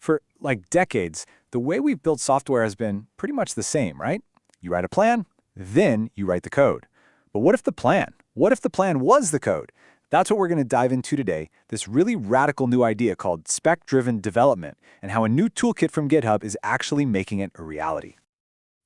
For like decades, the way we've built software has been pretty much the same, right? You write a plan, then you write the code. But what if the plan? What if the plan was the code? That's what we're going to dive into today, this really radical new idea called Spec-Driven Development, and how a new toolkit from GitHub is actually making it a reality.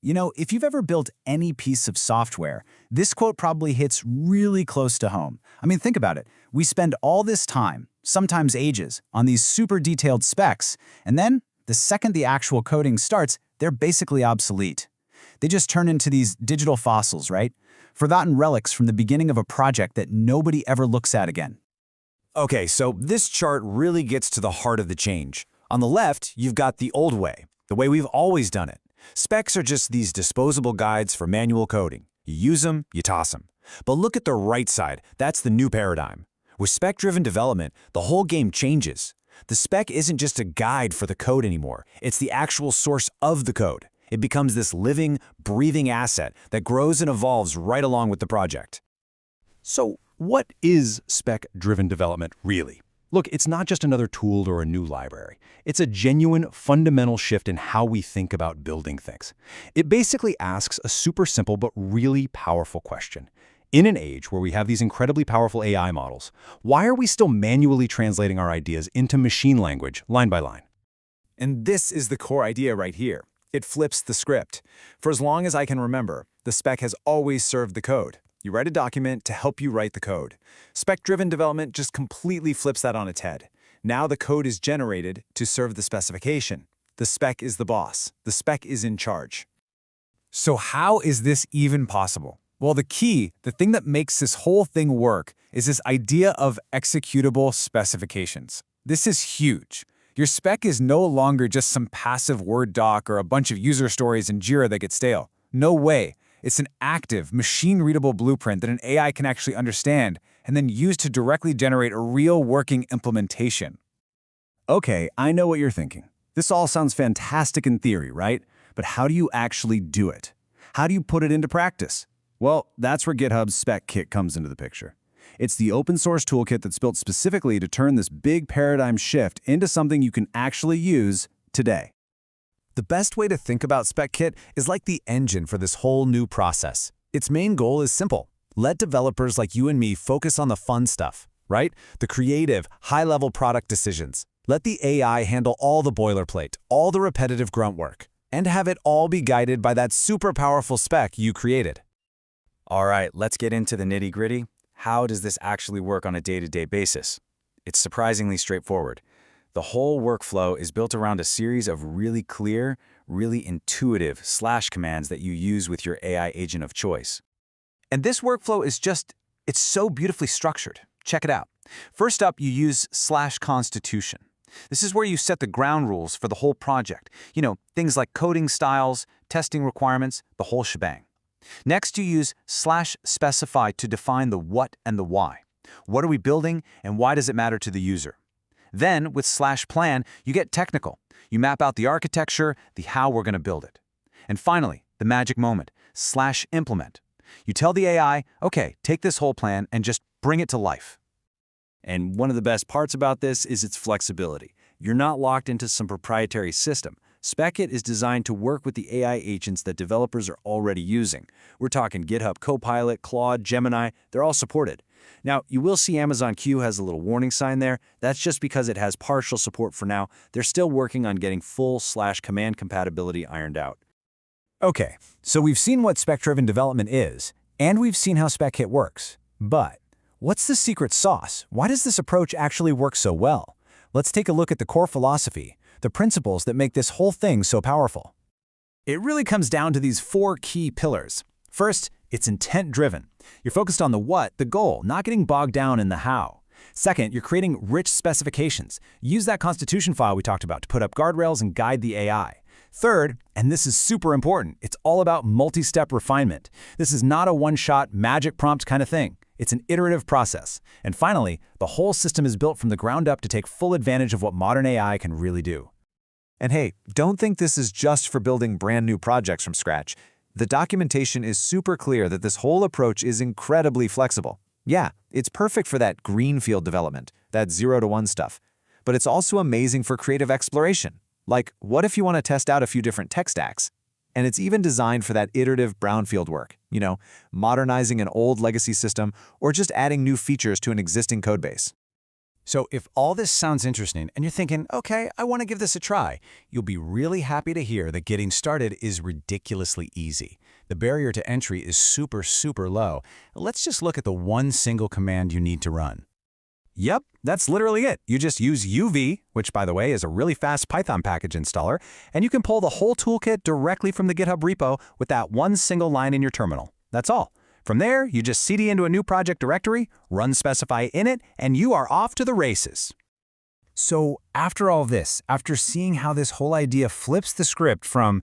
You know, if you've ever built any piece of software, this quote probably hits really close to home. I mean, think about it. We spend all this time, sometimes ages, on these super detailed specs, and then, the second the actual coding starts, they're basically obsolete. They just turn into these digital fossils, right? Forgotten relics from the beginning of a project that nobody ever looks at again. Okay, so this chart really gets to the heart of the change. On the left, you've got the old way, the way we've always done it. Specs are just these disposable guides for manual coding. You use them, you toss them. But look at the right side, that's the new paradigm. With spec-driven development, the whole game changes. The spec isn't just a guide for the code anymore, it's the actual source of the code. It becomes this living, breathing asset that grows and evolves right along with the project. So what is spec-driven development really? Look, it's not just another tool or a new library. It's a genuine, fundamental shift in how we think about building things. It basically asks a super simple but really powerful question. In an age where we have these incredibly powerful AI models, why are we still manually translating our ideas into machine language, line by line? And this is the core idea right here. It flips the script. For as long as I can remember, the spec has always served the code. You write a document to help you write the code. Spec-driven development just completely flips that on its head. Now the code is generated to serve the specification. The spec is the boss. The spec is in charge. So how is this even possible? Well, the thing that makes this whole thing work is this idea of executable specifications. This is huge. Your spec is no longer just some passive Word doc or a bunch of user stories in Jira that get stale. No way. It's an active, machine-readable blueprint that an AI can actually understand and then use to directly generate a real working implementation. Okay, I know what you're thinking. This all sounds fantastic in theory, right? But how do you actually do it? How do you put it into practice? Well, that's where GitHub's Spec Kit comes into the picture. It's the open-source toolkit that's built specifically to turn this big paradigm shift into something you can actually use today. The best way to think about Spec Kit is like the engine for this whole new process. Its main goal is simple. Let developers like you and me focus on the fun stuff, right? The creative, high-level product decisions. Let the AI handle all the boilerplate, all the repetitive grunt work, and have it all be guided by that super powerful spec you created. All right, let's get into the nitty-gritty. How does this actually work on a day-to-day basis? It's surprisingly straightforward. The whole workflow is built around a series of really clear, really intuitive slash commands that you use with your AI agent of choice. And this workflow is it's so beautifully structured. Check it out. First up, you use /constitution. This is where you set the ground rules for the whole project. You know, things like coding styles, testing requirements, the whole shebang. Next, you use /specify to define the what and the why. What are we building, and why does it matter to the user? Then, with /plan, you get technical. You map out the architecture, the how we're going to build it. And finally, the magic moment, /implement. You tell the AI, okay, take this whole plan and just bring it to life. And one of the best parts about this is its flexibility. You're not locked into some proprietary system. Spec Kit is designed to work with the AI agents that developers are already using. We're talking GitHub Copilot, Claude, Gemini, they're all supported. Now, you will see Amazon Q has a little warning sign there. That's just because it has partial support for now. They're still working on getting full /command compatibility ironed out. Okay, so we've seen what spec-driven development is, and we've seen how Spec Kit works. But what's the secret sauce? Why does this approach actually work so well? Let's take a look at the core philosophy, the principles that make this whole thing so powerful. It really comes down to these 4 key pillars. First, it's intent-driven. You're focused on the what, the goal, not getting bogged down in the how. Second, you're creating rich specifications. Use that constitution file we talked about to put up guardrails and guide the AI. Third, and this is super important, it's all about multi-step refinement. This is not a one-shot magic prompt kind of thing. It's an iterative process. And finally, the whole system is built from the ground up to take full advantage of what modern AI can really do. And hey, don't think this is just for building brand new projects from scratch. The documentation is super clear that this whole approach is incredibly flexible. Yeah, it's perfect for that greenfield development, that 0 to 1 stuff. But it's also amazing for creative exploration. Like, what if you want to test out a few different tech stacks? And it's even designed for that iterative brownfield work, modernizing an old legacy system or just adding new features to an existing codebase. So if all this sounds interesting and you're thinking, okay, I want to give this a try, you'll be really happy to hear that getting started is ridiculously easy. The barrier to entry is super, super low. Let's just look at the one single command you need to run. Yep, that's literally it. You just use UV, which by the way is a really fast Python package installer, and you can pull the whole toolkit directly from the GitHub repo with that one single line in your terminal. That's all. From there, you just cd into a new project directory, run specify init, and you are off to the races. So after all this, after seeing how this whole idea flips the script from,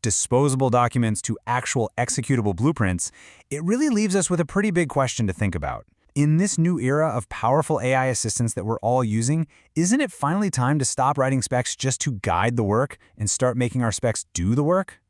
disposable documents to actual executable blueprints, it really leaves us with a pretty big question to think about. In this new era of powerful AI assistants that we're all using, isn't it finally time to stop writing specs just to guide the work and start making our specs do the work?